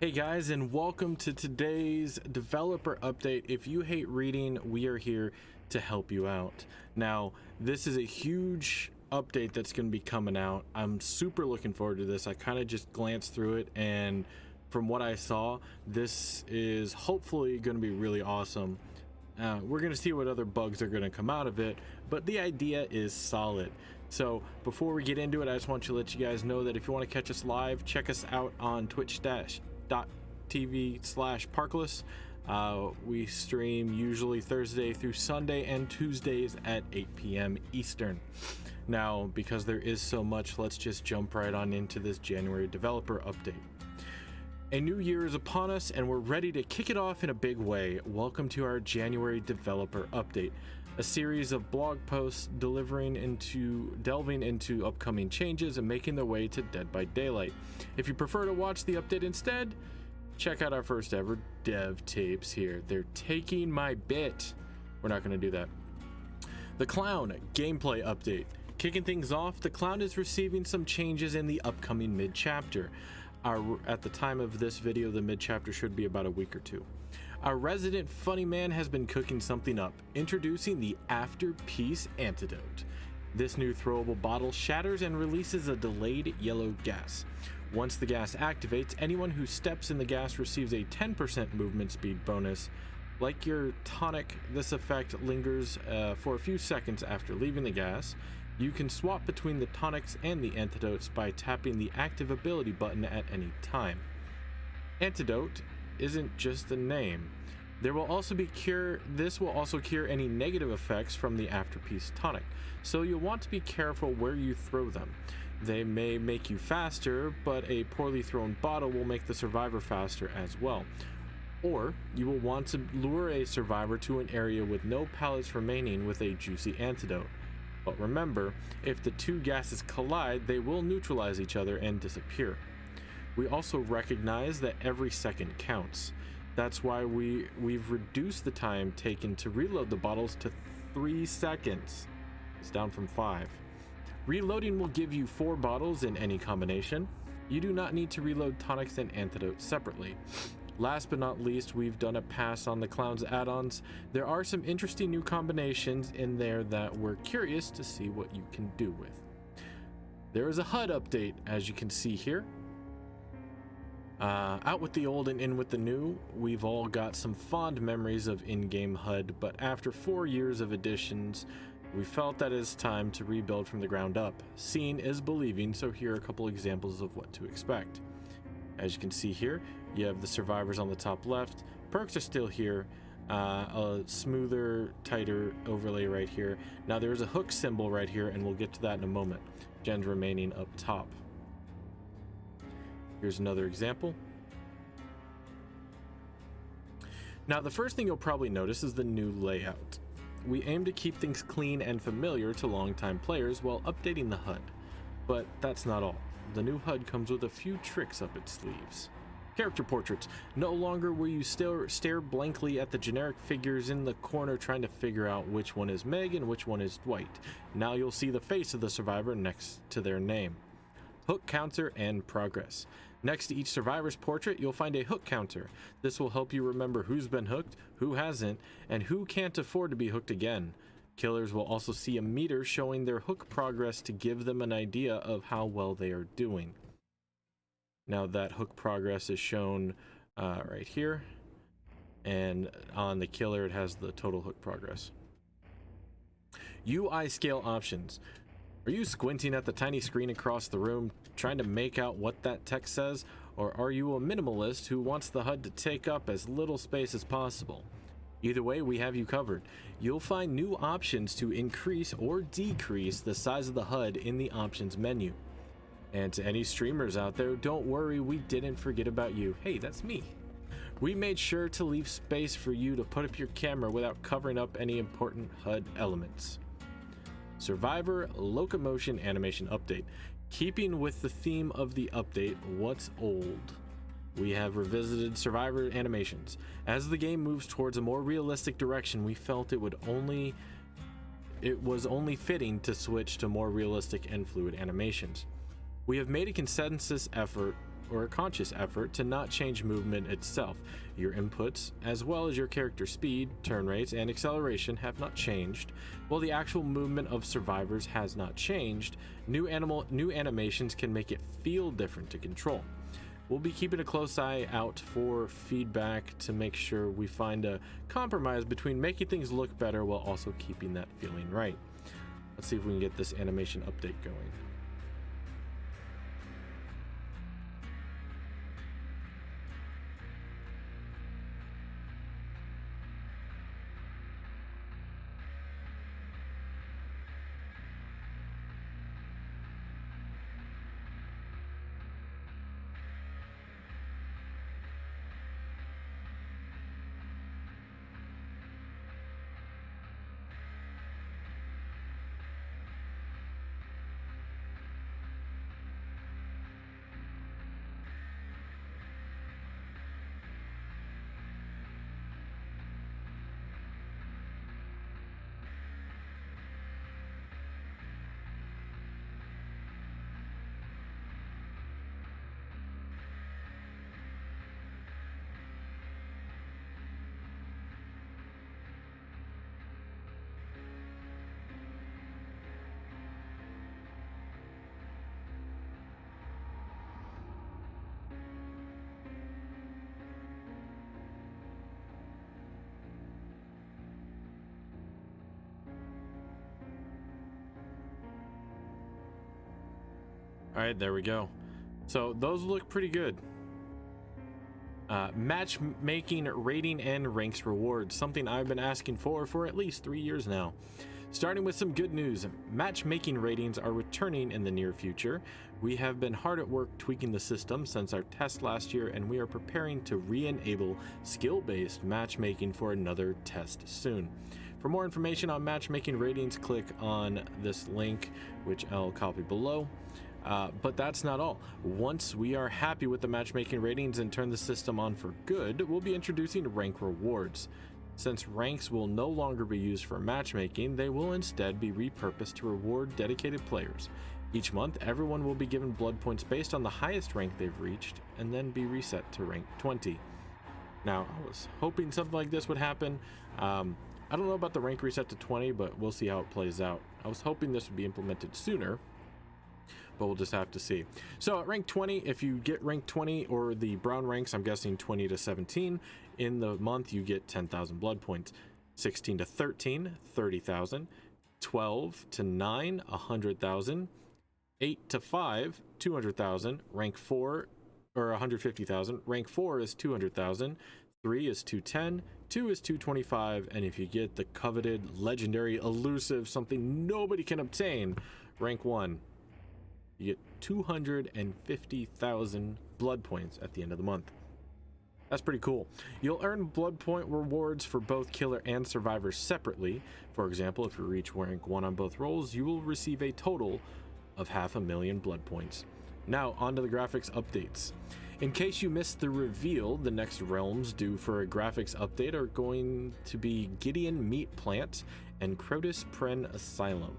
Hey guys, and welcome to today's developer update. If you hate reading, we are here to help you out. Now, this is a huge update that's going to be coming out. I'm super looking forward to this. I kind of just glanced through it, and from what I saw, this is hopefully going to be really awesome. We're going to see what other bugs are going to come out of it, but the idea is solid. So before we get into it, I just want to let you guys know that if you want to catch us live, check us out on twitch.tv/Parklis. We stream usually Thursday through Sunday and Tuesdays at 8 p.m. Eastern. Now, because there is so much, let's just jump right on into this January developer update. A new year is upon us, and we're ready to kick it off in a big way. Welcome to our January developer update, a series of blog posts delving into upcoming changes and making their way to Dead by Daylight. If you prefer to watch the update instead, check out our first ever dev tapes here. They're taking my bit. We're not going to do that. The Clown gameplay update. Kicking things off, the Clown is receiving some changes in the upcoming mid-chapter. At the time of this video, the mid-chapter should be about a week or two. Our resident funny man has been cooking something up, introducing the After-Peace Antidote. This new throwable bottle shatters and releases a delayed yellow gas. Once the gas activates, anyone who steps in the gas receives a 10% movement speed bonus. Like your tonic, this effect lingers for a few seconds after leaving the gas. You can swap between the tonics and the antidotes by tapping the active ability button at any time. Antidote isn't just a name. This will also cure any negative effects from the After-Peace tonic, so you'll want to be careful where you throw them. They may make you faster, but a poorly thrown bottle will make the survivor faster as well. Or you will want to lure a survivor to an area with no pallets remaining with a juicy antidote. But remember, if the two gases collide, they will neutralize each other and disappear. We also recognize that every second counts. That's why we've reduced the time taken to reload the bottles to 3 seconds. It's down from 5. Reloading will give you 4 bottles in any combination. You do not need to reload tonics and antidotes separately. Last but not least, we've done a pass on the Clown's add-ons. There are some interesting new combinations in there that we're curious to see what you can do with. There is a HUD update, as you can see here. Out with the old and in with the new. We've all got some fond memories of in-game HUD, but after 4 years of additions, we felt that it's time to rebuild from the ground up. Seeing is believing, so here are a couple examples of what to expect. As you can see here, you have the survivors on the top left. Perks are still here. A smoother, tighter overlay right here. Now there's a hook symbol right here, and we'll get to that in a moment. Gens remaining up top. Here's another example. Now the first thing you'll probably notice is the new layout. We aim to keep things clean and familiar to longtime players while updating the HUD. But that's not all. The new HUD comes with a few tricks up its sleeves. Character portraits. No longer will you stare blankly at the generic figures in the corner trying to figure out which one is Meg and which one is Dwight. Now you'll see the face of the survivor next to their name. Hook counter and progress. Next to each survivor's portrait, you'll find a hook counter. This will help you remember who's been hooked, who hasn't, and who can't afford to be hooked again. Killers will also see a meter showing their hook progress to give them an idea of how well they are doing. Now that hook progress is shown right here, and on the killer it has the total hook progress. UI scale options. Are you squinting at the tiny screen across the room trying to make out what that text says, or are you a minimalist who wants the HUD to take up as little space as possible? Either way, we have you covered. You'll find new options to increase or decrease the size of the HUD in the options menu. And to any streamers out there, don't worry, we didn't forget about you. Hey, that's me. We made sure to leave space for you to put up your camera without covering up any important HUD elements. Survivor locomotion animation update. Keeping with the theme of the update, what's old? We have revisited survivor animations. As the game moves towards a more realistic direction, we felt it was only fitting to switch to more realistic and fluid animations. We have made a consensus effort or a conscious effort to not change movement itself. Your inputs, as well as your character speed, turn rates, and acceleration have not changed, while the actual movement of survivors has not changed. New animations can make it feel different to control. We'll be keeping a close eye out for feedback to make sure we find a compromise between making things look better while also keeping that feeling right. Let's see if we can get this animation update going. All right, there we go. So those look pretty good. Matchmaking rating and ranks rewards, something I've been asking for at least 3 years now. Starting with some good news, matchmaking ratings are returning in the near future. We have been hard at work tweaking the system since our test last year, and we are preparing to re-enable skill-based matchmaking for another test soon. For more information on matchmaking ratings, click on this link, which I'll copy below. But that's not all. Once we are happy with the matchmaking ratings and turn the system on for good, we'll be introducing rank rewards. Since ranks will no longer be used for matchmaking, they will instead be repurposed to reward dedicated players. Each month, everyone will be given blood points based on the highest rank they've reached, and then be reset to rank 20. Now, I was hoping something like this would happen. I don't know about the rank reset to 20, but we'll see how it plays out. I was hoping this would be implemented sooner, but we'll just have to see. So at rank 20, if you get rank 20 or the brown ranks, I'm guessing 20 to 17, in the month you get 10,000 blood points. 16 to 13, 30,000. 12 to 9, 100,000. 8 to 5, 200,000. Rank 4, or 150,000. Rank 4 is 200,000. 3 is 210. 2 is 225. And if you get the coveted, legendary, elusive, something nobody can obtain, rank 1, you get 250,000 blood points at the end of the month. That's pretty cool. You'll earn blood point rewards for both killer and survivors separately. For example, if you reach rank 1 on both roles, you will receive a total of 500,000 blood points. Now, onto the graphics updates. In case you missed the reveal, the next realms due for a graphics update are going to be Gideon Meat Plant and Crotus Pren Asylum.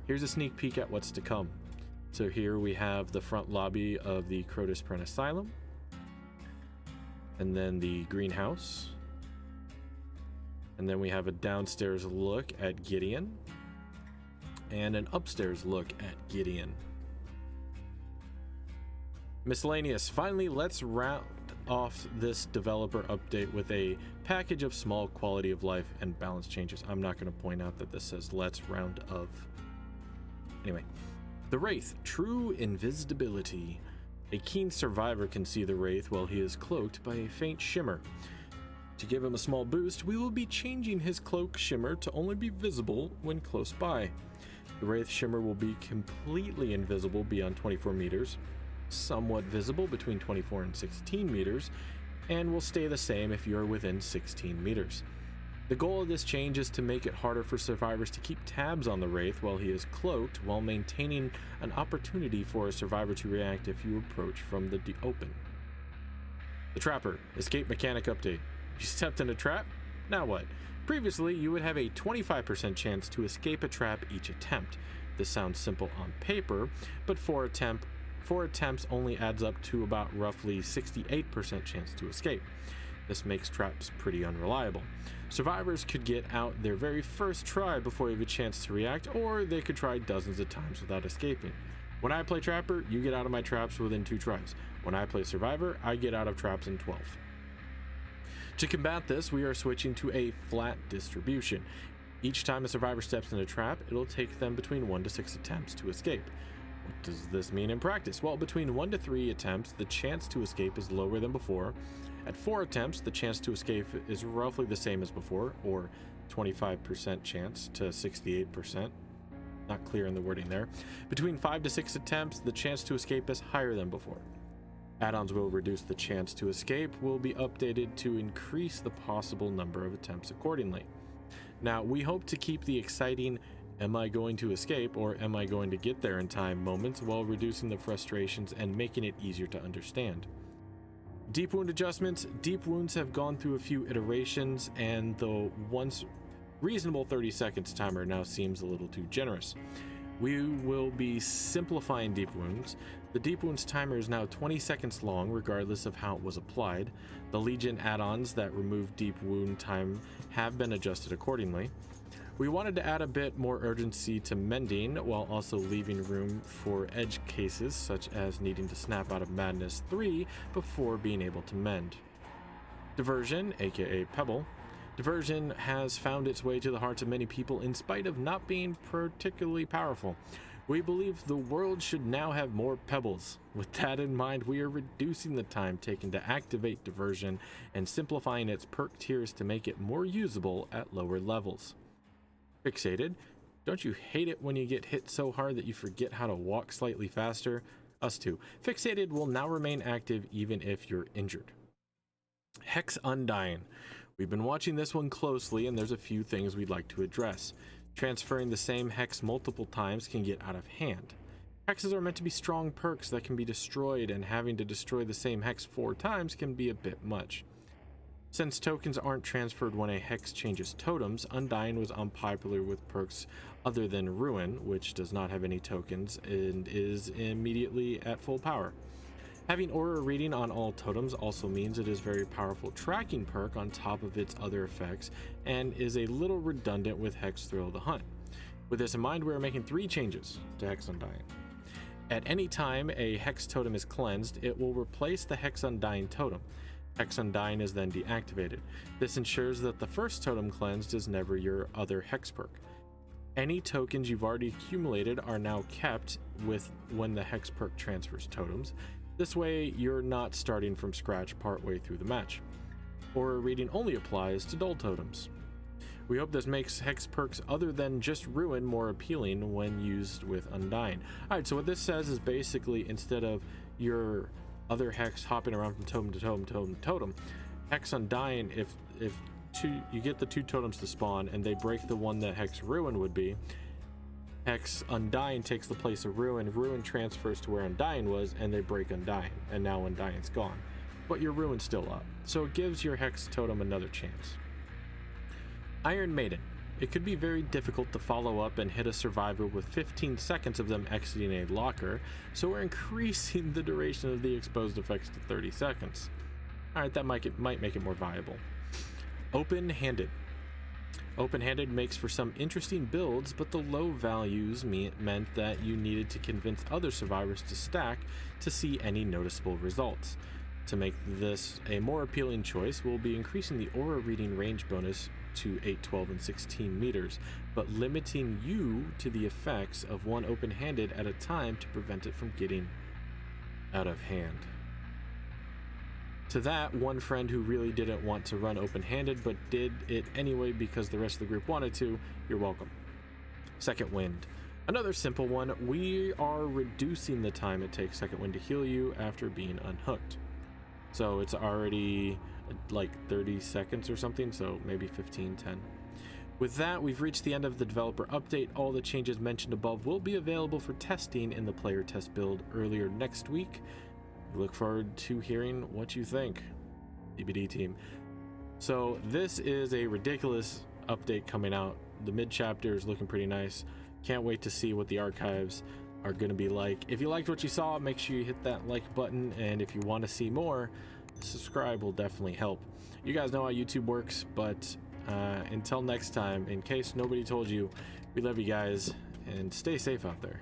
Here's a sneak peek at what's to come. So here we have the front lobby of the Crotus Pren Asylum, and then the greenhouse, and then we have a downstairs look at Gideon, and an upstairs look at Gideon. Miscellaneous. Finally, let's round off this developer update with a package of small quality of life and balance changes. I'm not going to point out that this says let's round of. Anyway. The Wraith, true invisibility. A keen survivor can see the Wraith while he is cloaked by a faint shimmer. To give him a small boost, we will be changing his cloak shimmer to only be visible when close by. The Wraith shimmer will be completely invisible beyond 24 meters, somewhat visible between 24 and 16 meters, and will stay the same if you are within 16 meters. The goal of this change is to make it harder for survivors to keep tabs on the Wraith while he is cloaked, while maintaining an opportunity for a survivor to react if you approach from the open. The Trapper, escape mechanic update. You stepped in a trap? Now what? Previously, you would have a 25% chance to escape a trap each attempt. This sounds simple on paper, but for attempt 4 attempts only adds up to about roughly 68% chance to escape. This makes traps pretty unreliable. Survivors could get out their very first try before you have a chance to react, or they could try dozens of times without escaping. When I play Trapper, you get out of my traps within 2 tries. When I play Survivor, I get out of traps in 12. To combat this, we are switching to a flat distribution. Each time a survivor steps in a trap, it'll take them between 1 to 6 attempts to escape. What does this mean in practice? Well, between 1 to 3 attempts, the chance to escape is lower than before. At 4 attempts, the chance to escape is roughly the same as before, or 25% chance to 68%. Not clear in the wording there. Between 5 to 6 attempts, the chance to escape is higher than before. Add-ons will reduce the chance to escape, will be updated to increase the possible number of attempts accordingly. Now, we hope to keep the exciting "am I going to escape" or "am I going to get there in time" moments while reducing the frustrations and making it easier to understand. Deep wound adjustments. Deep wounds have gone through a few iterations, and the once reasonable 30 seconds timer now seems a little too generous. We will be simplifying deep wounds. The deep wounds timer is now 20 seconds long regardless of how it was applied. The Legion add-ons that remove deep wound time have been adjusted accordingly. We wanted to add a bit more urgency to mending while also leaving room for edge cases such as needing to snap out of Madness 3 before being able to mend. Diversion, aka Pebble. Diversion has found its way to the hearts of many people in spite of not being particularly powerful. We believe the world should now have more pebbles. With that in mind, we are reducing the time taken to activate Diversion and simplifying its perk tiers to make it more usable at lower levels. Fixated. Don't you hate it when you get hit so hard that you forget how to walk slightly faster? Us too. Fixated will now remain active even if you're injured. Hex Undying. We've been watching this one closely, and there's a few things we'd like to address. Transferring the same hex multiple times can get out of hand. Hexes are meant to be strong perks that can be destroyed, and having to destroy the same hex 4 times can be a bit much. Since tokens aren't transferred when a hex changes totems, Undying was unpopular with perks other than Ruin, which does not have any tokens and is immediately at full power. Having aura reading on all totems also means it is a very powerful tracking perk on top of its other effects and is a little redundant with Hex Thrill of the Hunt. With this in mind, we are making 3 changes to Hex Undying. At any time a Hex totem is cleansed, it will replace the Hex Undying totem. Hex Undying is then deactivated. This ensures that the first totem cleansed is never your other Hex perk. Any tokens you've already accumulated are now kept with when the Hex perk transfers totems. This way, you're not starting from scratch partway through the match. Aura reading only applies to dull totems. We hope this makes Hex perks other than just Ruin more appealing when used with Undying. Alright, so what this says is basically instead of your other Hex hopping around from totem to totem to totem, Hex Undying, if you get the 2 totems to spawn and they break the one that Hex Ruin would be, Hex Undying takes the place of Ruin. Ruin transfers to where Undying was, and they break Undying, and now Undying's gone. But your Ruin's still up, so it gives your Hex totem another chance. Iron Maiden. It could be very difficult to follow up and hit a survivor with 15 seconds of them exiting a locker, so we're increasing the duration of the exposed effects to 30 seconds. Alright, that might make it more viable. Open-handed. Open-handed makes for some interesting builds, but the low values meant that you needed to convince other survivors to stack to see any noticeable results. To make this a more appealing choice, we'll be increasing the aura reading range bonus to 8, 12, and 16 meters, but limiting you to the effects of one open-handed at a time to prevent it from getting out of hand. To that, one friend who really didn't want to run open-handed but did it anyway because the rest of the group wanted to, you're welcome. Second Wind. Another simple one, we are reducing the time it takes Second Wind to heal you after being unhooked. So it's already like 30 seconds or something, so maybe 15, 10. With that, we've reached the end of the developer update. All the changes mentioned above will be available for testing in the player test build earlier next week. We look forward to hearing what you think, DBD team. So this is a ridiculous update coming out. The mid chapter is looking pretty nice. Can't wait to see what the archives are going to be like. If you liked what you saw, make sure you hit that like button, and if you want to see more, subscribe will definitely help. You guys know how YouTube works, but until next time, in case nobody told you, we love you guys, and stay safe out there.